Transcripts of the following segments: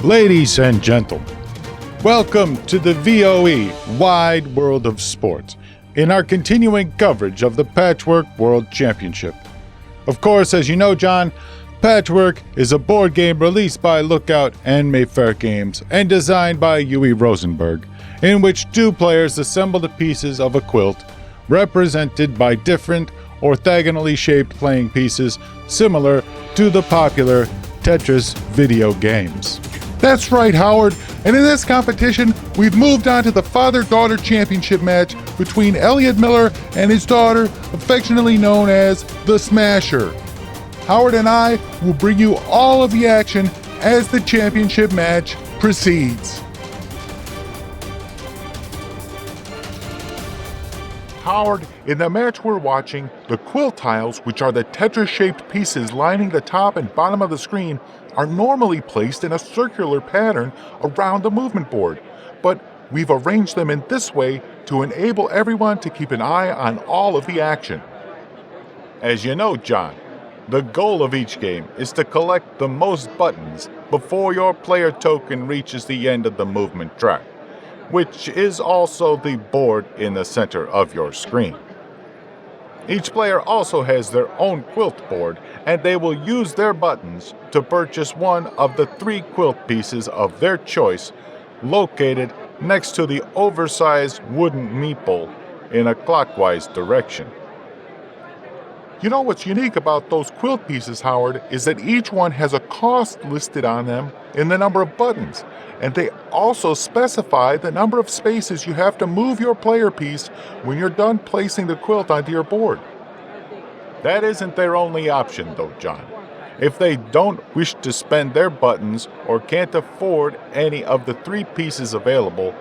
Ladies and gentlemen, welcome to the VOE Wide World of Sports in our continuing coverage of the Patchwork World Championship. Of course, as you know, John, Patchwork is a board game released by Lookout and Mayfair Games and designed by Uwe Rosenberg, in which two players assemble the pieces of a quilt represented by different orthogonally shaped playing pieces similar to the popular Tetris video games. That's right, Howard, and in this competition, we've moved on to the father-daughter championship match between Elliott Miller and his daughter, affectionately known as the Smasher. Howard and I will bring you all of the action as the championship match proceeds. Howard, in the match we're watching, the quilt tiles, which are the Tetris-shaped pieces lining the top and bottom of the screen, are normally placed in a circular pattern around the movement board, but we've arranged them in this way to enable everyone to keep an eye on all of the action. As you know, John, the goal of each game is to collect the most buttons before your player token reaches the end of the movement track, which is also the board in the center of your screen. Each player also has their own quilt board, and they will use their buttons to purchase one of the 3 quilt pieces of their choice located next to the oversized wooden meeple in a clockwise direction. You know what's unique about those quilt pieces, Howard, is that each one has a cost listed on them in the number of buttons, and they also specify the number of spaces you have to move your player piece when you're done placing the quilt onto your board. That isn't their only option, though, John. If they don't wish to spend their buttons or can't afford any of the 3 pieces available,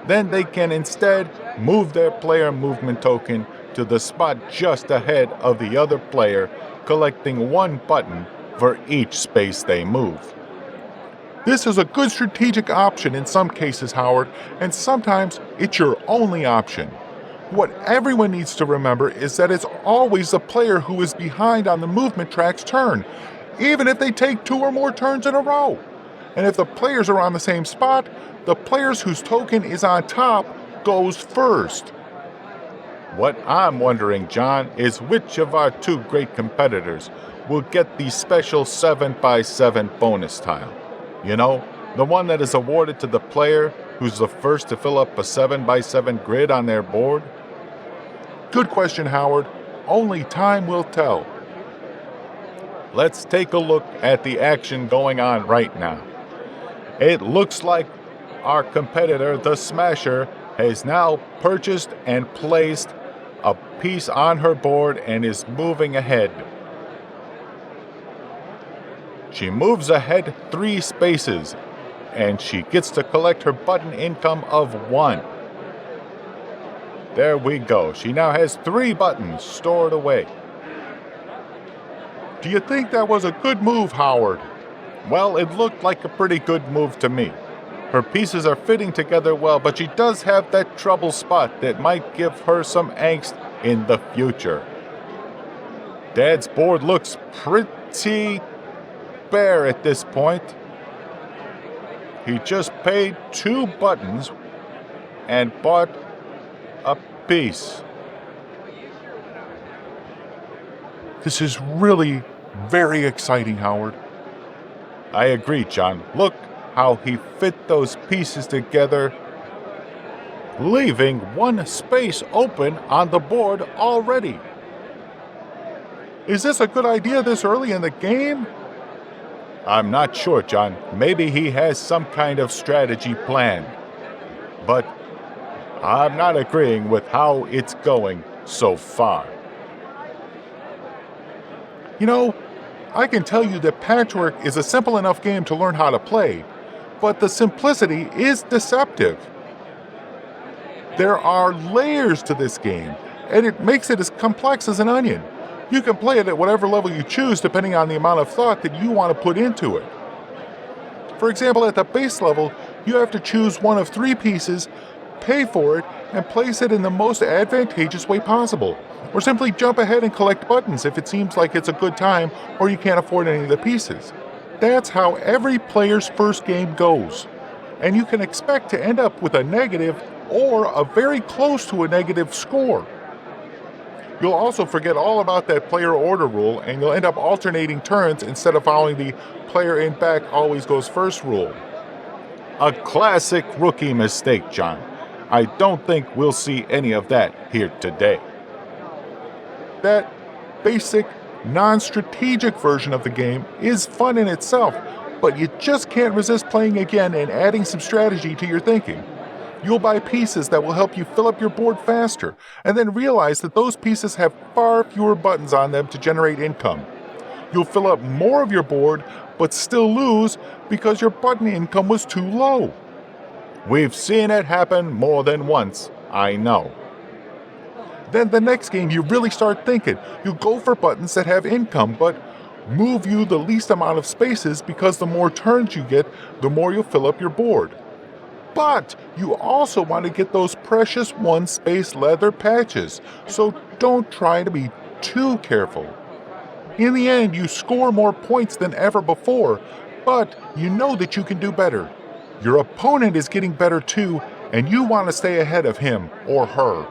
then they can instead move their player movement token to the spot just ahead of the other player, collecting 1 button for each space they move. This is a good strategic option in some cases, Howard, and sometimes it's your only option. What everyone needs to remember is that it's always the player who is behind on the movement track's turn, even if they take 2 or more turns in a row. And if the players are on the same spot, the players whose token is on top goes first. What I'm wondering, John, is which of our 2 great competitors will get the special 7x7 bonus tile. You know, the one that is awarded to the player who's the first to fill up a 7x7 grid on their board? Good question, Howard. Only time will tell. Let's take a look at the action going on right now. It looks like our competitor, the Smasher, has now purchased and placed a piece on her board and is moving ahead. She moves ahead 3 spaces, and she gets to collect her button income of 1. There we go. She now has 3 buttons stored away. Do you think that was a good move, Howard? Well, it looked like a pretty good move to me. Her pieces are fitting together well, but she does have that trouble spot that might give her some angst in the future. Dad's board looks pretty bare at this point. He just paid 2 buttons and bought a piece. This is really very exciting, Howard. I agree, John. Look how he fit those pieces together, leaving 1 space open on the board already. Is this a good idea this early in the game? I'm not sure, John. Maybe he has some kind of strategy planned. But I'm not agreeing with how it's going so far. You know, I can tell you that Patchwork is a simple enough game to learn how to play, but the simplicity is deceptive. There are layers to this game, and it makes it as complex as an onion. You can play it at whatever level you choose depending on the amount of thought that you want to put into it. For example, at the base level, you have to choose one of 3 pieces, pay for it, and place it in the most advantageous way possible. Or simply jump ahead and collect buttons if it seems like it's a good time or you can't afford any of the pieces. That's how every player's first game goes, and you can expect to end up with a negative or a very close to a negative score. You'll also forget all about that player order rule, and you'll end up alternating turns instead of following the player in back always goes first rule. A classic rookie mistake, John. I don't think we'll see any of that here today. That basic, non-strategic version of the game is fun in itself, but you just can't resist playing again and adding some strategy to your thinking. You'll buy pieces that will help you fill up your board faster, and then realize that those pieces have far fewer buttons on them to generate income. You'll fill up more of your board, but still lose because your button income was too low. We've seen it happen more than once, I know. Then the next game you really start thinking. You go for buttons that have income, but move you the least amount of spaces because the more turns you get, the more you'll fill up your board. But you also want to get those precious one-space leather patches, so don't try to be too careful. In the end, you score more points than ever before, but you know that you can do better. Your opponent is getting better too, and you want to stay ahead of him or her.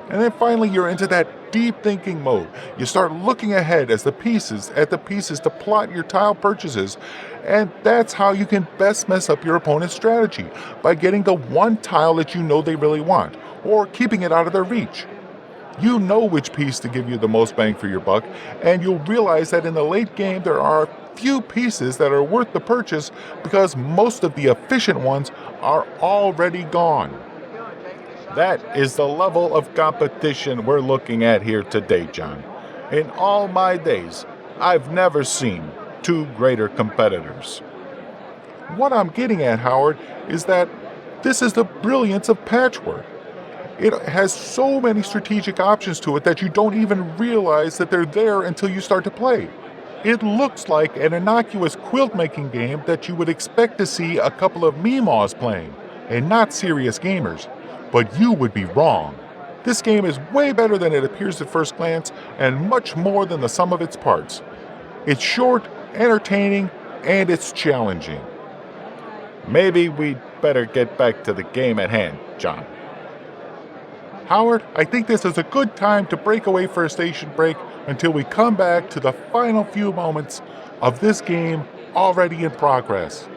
And then finally, you're into that deep thinking mode. You start looking ahead at the pieces to plot your tile purchases, and that's how you can best mess up your opponent's strategy, by getting the one tile that you know they really want, or keeping it out of their reach. You know which piece to give you the most bang for your buck, and you'll realize that in the late game there are a few pieces that are worth the purchase because most of the efficient ones are already gone. That is the level of competition we're looking at here today, John. In all my days, I've never seen two greater competitors. What I'm getting at, Howard, is that this is the brilliance of Patchwork. It has so many strategic options to it that you don't even realize that they're there until you start to play. It looks like an innocuous quilt-making game that you would expect to see a couple of meemaws playing, and not serious gamers. But you would be wrong. This game is way better than it appears at first glance, and much more than the sum of its parts. It's short, entertaining, and it's challenging. Maybe we'd better get back to the game at hand, John. Howard, I think this is a good time to break away for a station break until we come back to the final few moments of this game already in progress.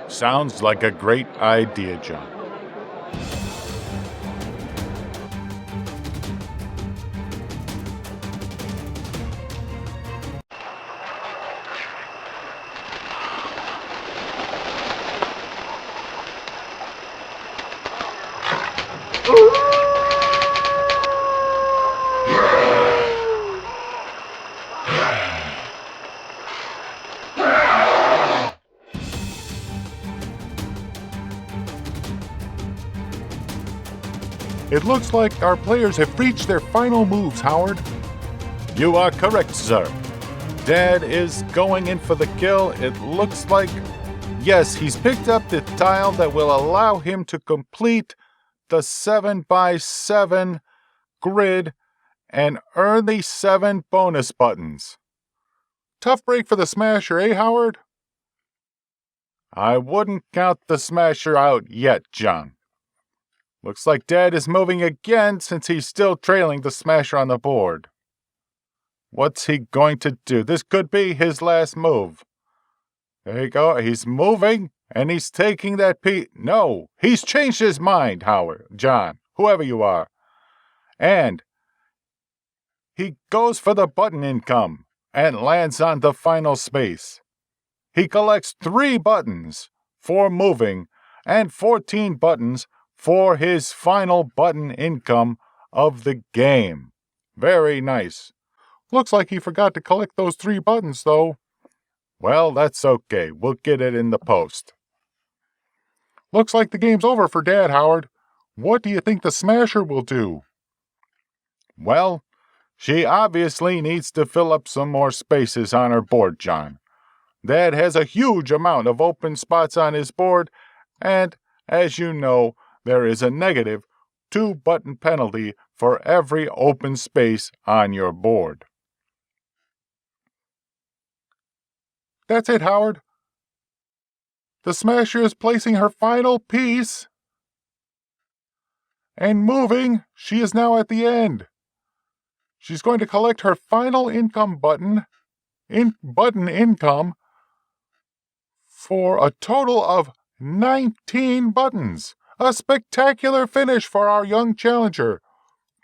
Sounds like a great idea, John. It looks like our players have reached their final moves, Howard. You are correct, sir. Dad is going in for the kill. It looks like, yes, he's picked up the tile that will allow him to complete the 7x7 grid and earn the 7 bonus buttons. Tough break for the Smasher, eh, Howard? I wouldn't count the Smasher out yet, John. Looks like Dad is moving again since he's still trailing the Smasher on the board. What's he going to do? This could be his last move. There you go. He's moving, and he's taking that piece. No, he's changed his mind, Howard, John, whoever you are. And he goes for the button income and lands on the final space. He collects 3 buttons for moving and 14 buttons for his final button income of the game. Very nice. Looks like he forgot to collect those 3 buttons, though. Well, that's okay. We'll get it in the post. Looks like the game's over for Dad, Howard. What do you think the Smasher will do? Well, she obviously needs to fill up some more spaces on her board, John. Dad has a huge amount of open spots on his board, and, as you know, there is a negative 2-button penalty for every open space on your board. That's it, Howard. The smasher is placing her final piece. And moving, she is now at the end. She's going to collect her final income button income for a total of 19 buttons. A spectacular finish for our young challenger.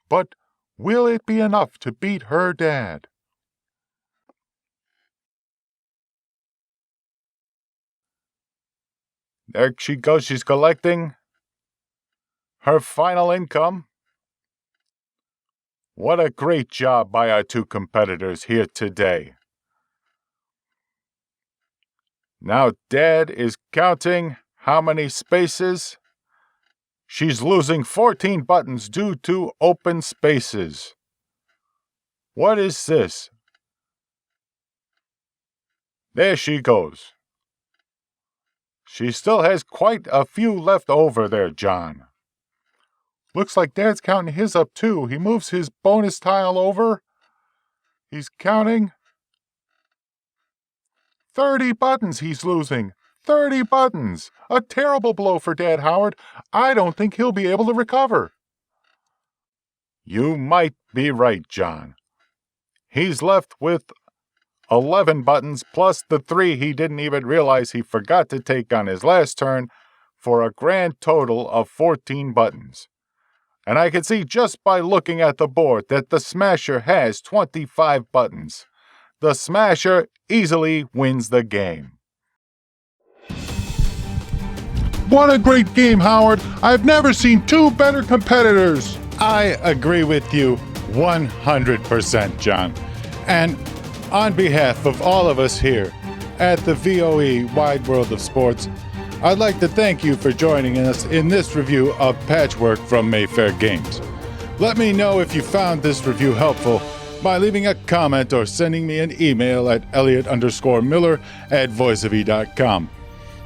But will it be enough to beat her dad? There she goes. She's collecting her final income. What a great job by our two competitors here today. Now Dad is counting how many spaces. She's losing 14 buttons due to open spaces. What is this? There she goes. She still has quite a few left over there, John. Looks like Dad's counting his up too. He moves his bonus tile over. He's counting 30 buttons he's losing. 30 buttons. A terrible blow for Dad Howard. I don't think he'll be able to recover. You might be right, John. He's left with 11 buttons plus the 3 he didn't even realize he forgot to take on his last turn for a grand total of 14 buttons. And I can see just by looking at the board that the Smasher has 25 buttons. The Smasher easily wins the game. What a great game, Howard! I've never seen two better competitors! I agree with you 100%, John. And on behalf of all of us here at the VOE Wide World of Sports, I'd like to thank you for joining us in this review of Patchwork from Mayfair Games. Let me know if you found this review helpful by leaving a comment or sending me an email at elliott_miller@voiceofe.com.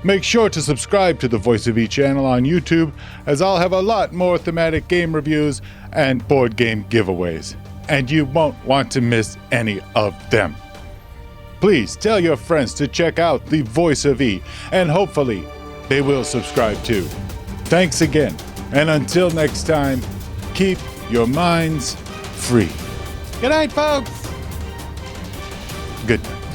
Make sure to subscribe to the Voice of E channel on YouTube, as I'll have a lot more thematic game reviews and board game giveaways, and you won't want to miss any of them. Please tell your friends to check out the Voice of E, and hopefully they will subscribe too. Thanks again, and until next time, keep your minds free. Good night, folks. Good night.